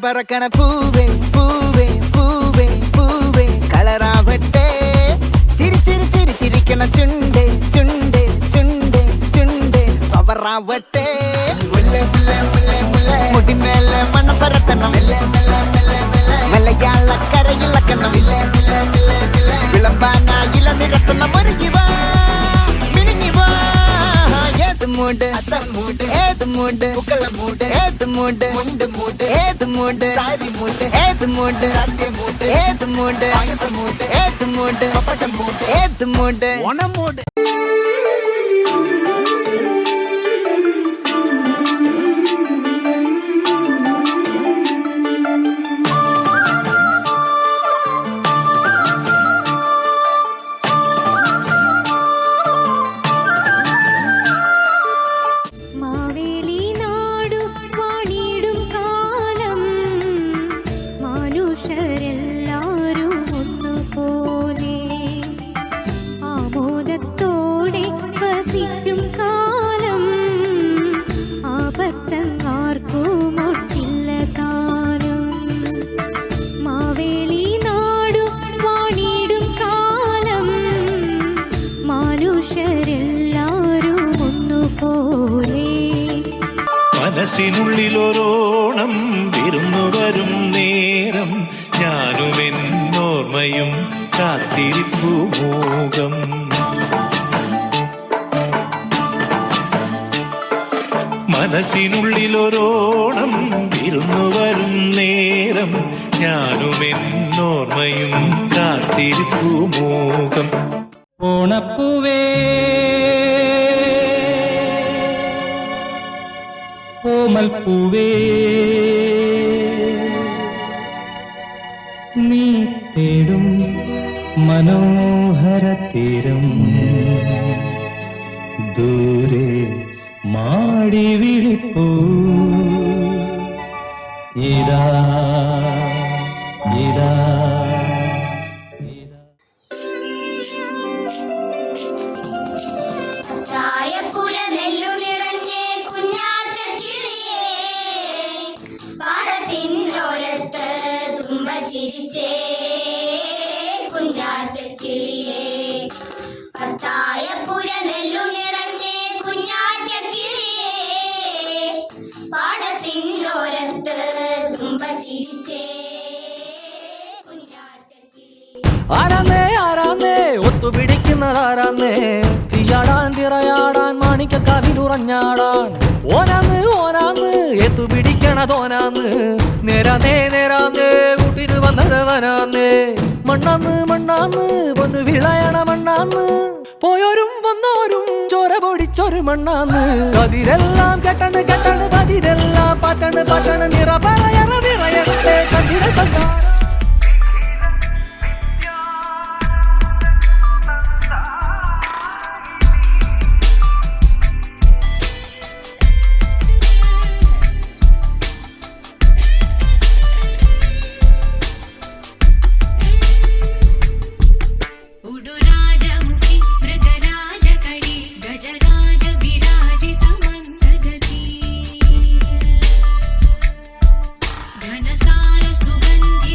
പറക്കണ പൂവേ പൂവേ പൂവേ പൂവേ കളറാവട്ടെ ചിരി ചിരി ചിരി ചിരിക്കണ ചുണ്ടേ ചുണ്ടേ ചുണ്ടേ ചുണ്ടേ പവറാവട്ടെ മുല്ലേ മുല്ലേ മുല്ലേ മുല്ലേ മുടിമേലെ മണം പരത്തണം മലയാളക്കരയിളക്കണം വിളമ്പാനായില നിരത്തണം ഒരു ജീവ മിനിങ്ങി വാ ഏത് മൂട് മൂട് ഏത് മൂട് പുക്കള മൂട് ഏത് മൂട് മുണ്ട് മൂട് ഏത് മൂട് സാരി മൂട് ഏത് മൂട് സദ്യ മൂട് ഏത് മൂട് പായസ മൂട് ഏത് മൂട് പപ്പടം മൂട് ഏത് മൂട് ഓണം മൂട് മനസ്സിനുള്ളിലൊരോണം വിരുന്നു വരും നേരം ഞാനും എന്നോർമ്മയും കാത്തിരിപ്പു മൂകം മനസ്സിനുള്ളിലൊരോണം വിരുന്നു വരും നേരം ഞാനും എന്നോർമ്മയും കാത്തിരിപ്പു മൂകം ഓണപ്പൂവേ കോമൽപ്പൂവേ നീ തേടും മനോഹര തീരം ദൂരെ മാടി വിളിപ്പൂ ഇതാ ഇതാ ചിരിച്ചേ കുഞ്ഞാറ്റക്കിളിയേ പത്തായപ്പുര നെല്ലു നിറഞ്ഞേ കുഞ്ഞാറ്റക്കിളിയേ പാടത്തിനോരത്ത് തുമ്പ ചിരിച്ചേ കുഞ്ഞാറ്റക്കിളിയേ ആരാന്നേ ആരാന്നേ ഒത്തുപിടിക്കുന്നതാരാന്നേ തീയാടാൻ തിറയാടാൻ മാണിക്കക്കാവിലുറഞ്ഞാടാൻ ഓനാന്ന് ഓനാന്ന് എത്തുപിടിക്കണതോനാന്ന് നേരാന്നേ നേരാന്നേ കൂട്ടിന് വന്നതവനാന്നേ മണ്ണാന്ന് മണ്ണാന്ന് പൊന്നു വിളയണ മണ്ണാന്ന് പോയോരും വന്നോരും ചോര പൊടിച്ചൊരു മണ്ണാന്ന് കതിരെല്ലാം കെട്ടണ് കെട്ടണ് പതിരെല്ലാം പറ്റണ് പറ്റണ് നിറ പറയണ നിറയണേ കതിരെ കണ്ട ഘനസാര സുഗന്ധി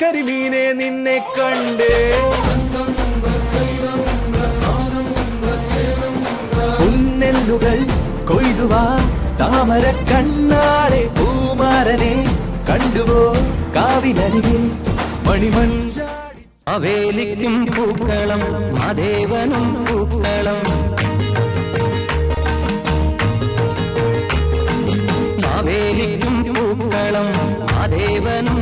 കരിമീനെ നിന്നെ കണ്ടേ പുന്നെല്ലുകൾ കൊയ്തുവാ താമര കണ്ണാളെ പൂമാരനെ കണ്ടുവോ കാവിനരികെ മണിമഞ്ചാടി അവേലിക്കും പൂക്കളം മാദേവനും പൂക്കളം മാവേലിക്കും പൂക്കളം മാദേവനും